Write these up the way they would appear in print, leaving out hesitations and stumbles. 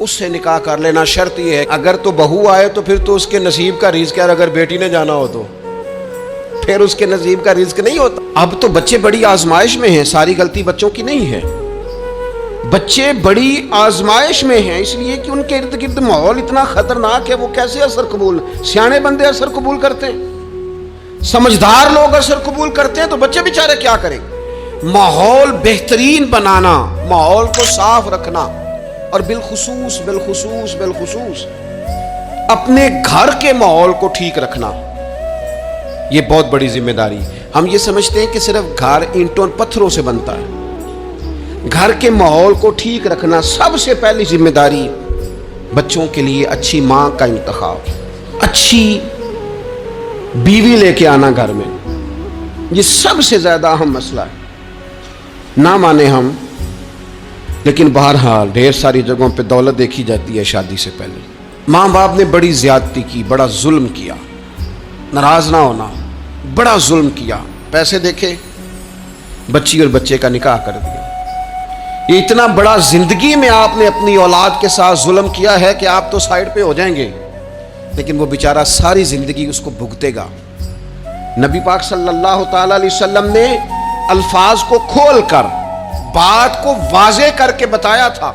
اس سے نکاح کر لینا. شرط یہ ہے اگر تو بہو آئے تو پھر تو اس کے نصیب کا رزق ہے, اگر بیٹی نے جانا ہو تو پھر اس کے نصیب کا رزق نہیں ہوتا. اب تو بچے بڑی آزمائش میں ہیں, ساری غلطی بچوں کی نہیں ہے. بچے بڑی آزمائش میں ہیں اس لیے کہ ان کے ارد گرد ماحول اتنا خطرناک ہے. وہ کیسے اثر قبول, سیانے بندے اثر قبول کرتے ہیں, سمجھدار لوگ اثر قبول کرتے ہیں, تو بچے بیچارے کیا کریں. ماحول بہترین بنانا, ماحول کو صاف رکھنا, اور بالخصوص بالخصوص بالخصوص اپنے گھر کے ماحول کو ٹھیک رکھنا, یہ بہت بڑی ذمہ داری. ہم یہ سمجھتے ہیں کہ صرف گھر اینٹوں پتھروں سے بنتا ہے. گھر کے ماحول کو ٹھیک رکھنا سب سے پہلی ذمہ داری. بچوں کے لیے اچھی ماں کا انتخاب, اچھی بیوی لے کے آنا گھر میں, یہ سب سے زیادہ اہم مسئلہ ہے. نہ مانے ہم, لیکن بہرحال ڈھیر ساری جگہوں پہ دولت دیکھی جاتی ہے شادی سے پہلے. ماں باپ نے بڑی زیادتی کی, بڑا ظلم کیا, ناراض نہ ہونا, بڑا ظلم کیا. پیسے دیکھے, بچی اور بچے کا نکاح کر دیا. یہ اتنا بڑا زندگی میں آپ نے اپنی اولاد کے ساتھ ظلم کیا ہے کہ آپ تو سائیڈ پہ ہو جائیں گے, لیکن وہ بیچارہ ساری زندگی اس کو بھگتے گا. نبی پاک صلی اللہ تعالی علیہ وسلم نے الفاظ کو کھول کر, بات کو واضح کر کے بتایا تھا.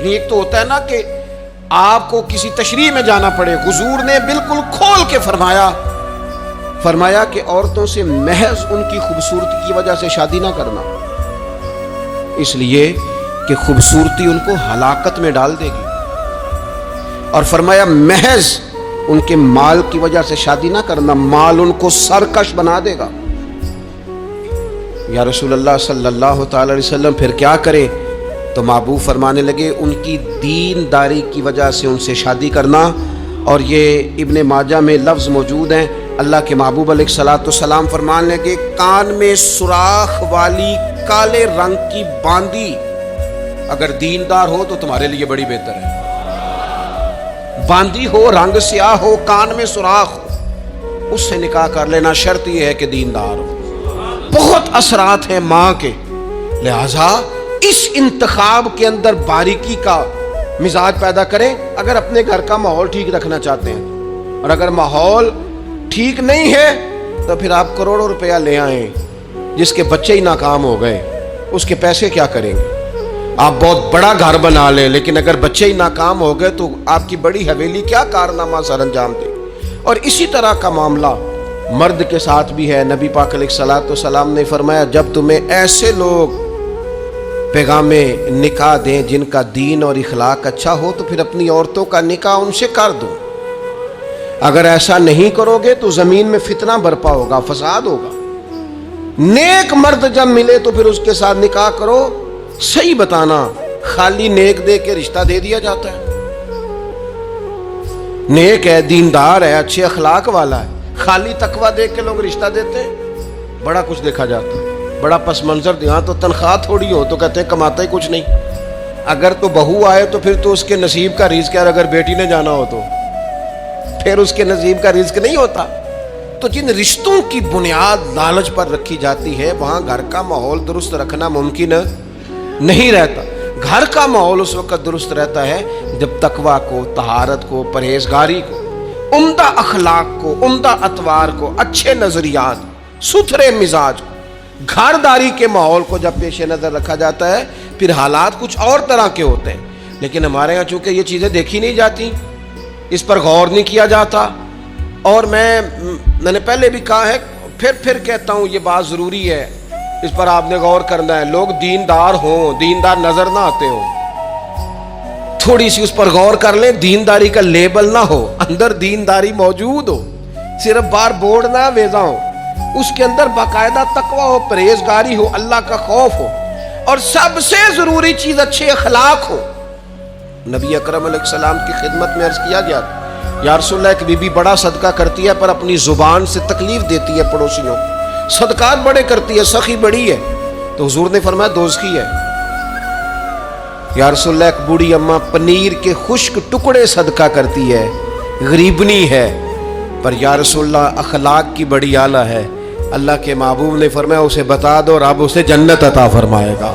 ایک تو ہوتا ہے نا کہ آپ کو کسی تشریح میں جانا پڑے, حضور نے بالکل کھول کے فرمایا کہ عورتوں سے محض ان کی خوبصورتی کی وجہ سے شادی نہ کرنا, اس لیے کہ خوبصورتی ان کو ہلاکت میں ڈال دے گی. اور فرمایا محض ان کے مال کی وجہ سے شادی نہ کرنا, مال ان کو سرکش بنا دے گا. یا رسول اللہ صلی اللہ تعالی علیہ وسلم پھر کیا کرے؟ تو محبوب فرمانے لگے ان کی دینداری کی وجہ سے ان سے شادی کرنا. اور یہ ابن ماجہ میں لفظ موجود ہیں, اللہ کے محبوب علیہ الصلوۃ والسلام فرمانے لگے کان میں سوراخ والی کالے رنگ کی باندی اگر دیندار ہو تو تمہارے لیے بڑی بہتر ہے. باندی ہو, رنگ سیاہ ہو, کان میں سوراخ ہو, اس سے نکاح کر لینا. شرط یہ ہے کہ دیندار ہو. بہت اثرات ہیں ماں کے, لہذا اس انتخاب کے اندر باریکی کا مزاج پیدا کریں اگر اپنے گھر کا ماحول ٹھیک رکھنا چاہتے ہیں. اور اگر ماحول ٹھیک نہیں ہے تو پھر آپ کروڑوں روپیہ لے آئیں, جس کے بچے ہی ناکام ہو گئے, اس کے پیسے کیا کریں گے؟ آپ بہت بڑا گھر بنا لیں, لیکن اگر بچے ہی ناکام ہو گئے تو آپ کی بڑی حویلی کیا کارنامہ سر انجام دے. اور اسی طرح کا معاملہ مرد کے ساتھ بھی ہے. نبی پاک علیہ الصلوۃ والسلام نے فرمایا جب تمہیں ایسے لوگ پیغام نکاح دیں جن کا دین اور اخلاق اچھا ہو تو پھر اپنی عورتوں کا نکاح ان سے کر دو. اگر ایسا نہیں کرو گے تو زمین میں فتنہ برپا ہوگا, فساد ہوگا. نیک مرد جب ملے تو پھر اس کے ساتھ نکاح کرو. صحیح بتانا, خالی نیک دے کے رشتہ دے دیا جاتا ہے. نیک ہے, دیندار ہے, اچھے اخلاق والا ہے, خالی تقویٰ دیکھ کے لوگ رشتہ دیتے ہیں. بڑا کچھ دیکھا جاتا ہے, بڑا پس منظر دیا تو تنخواہ تھوڑی ہو تو کہتے ہیں کماتا ہی کچھ نہیں. اگر تو بہو آئے تو پھر تو اس کے نصیب کا رزق ہے, اور اگر بیٹی نے جانا ہو تو پھر اس کے نصیب کا رزق نہیں ہوتا. تو جن رشتوں کی بنیاد لالچ پر رکھی جاتی ہے وہاں گھر کا ماحول درست رکھنا ممکن نہیں رہتا. گھر کا ماحول اس وقت درست رہتا ہے جب تقویٰ کو, طہارت کو, پرہیزگاری کو, عمدہ اخلاق کو, عمدہ اطوار کو, اچھے نظریات, ستھرے مزاج کو, گھرداری کے ماحول کو جب پیش نظر رکھا جاتا ہے. پھر حالات کچھ اور طرح کے ہوتے ہیں, لیکن ہمارے یہاں چونکہ یہ چیزیں دیکھی نہیں جاتی, اس پر غور نہیں کیا جاتا. اور میں نے پہلے بھی کہا ہے, پھر کہتا ہوں, یہ بات ضروری ہے, اس پر آپ نے غور کرنا ہے. لوگ دیندار ہوں, دیندار نظر نہ آتے ہوں, تھوڑی سی اس پر غور کر لیں. دینداری کا لیبل نہ ہو, اندر دینداری موجود ہو, صرف بار بورڈ نہ ویزا ہو, اس کے اندر باقاعدہ تقویٰ ہو, پرہیزگاری ہو, اللہ کا خوف ہو, اور سب سے ضروری چیز اچھے اخلاق ہو. نبی اکرم علیہ السلام کی خدمت میں عرض کیا گیا, یا رسول اللہ, ایک بی بی بڑا صدقہ کرتی ہے پر اپنی زبان سے تکلیف دیتی ہے پڑوسیوں کو, صدقات بڑے کرتی ہے, سخی بڑی ہے. تو حضور نے فرمایا دوزخی ہے. یا رسول اللہ, ایک بوڑھی اماں پنیر کے خشک ٹکڑے صدقہ کرتی ہے, غریبنی ہے, پر یا رسول اللہ اخلاق کی بڑی اعلیٰ ہے. اللہ کے محبوب نے فرمایا اسے بتا دو, رب اسے جنت عطا فرمائے گا.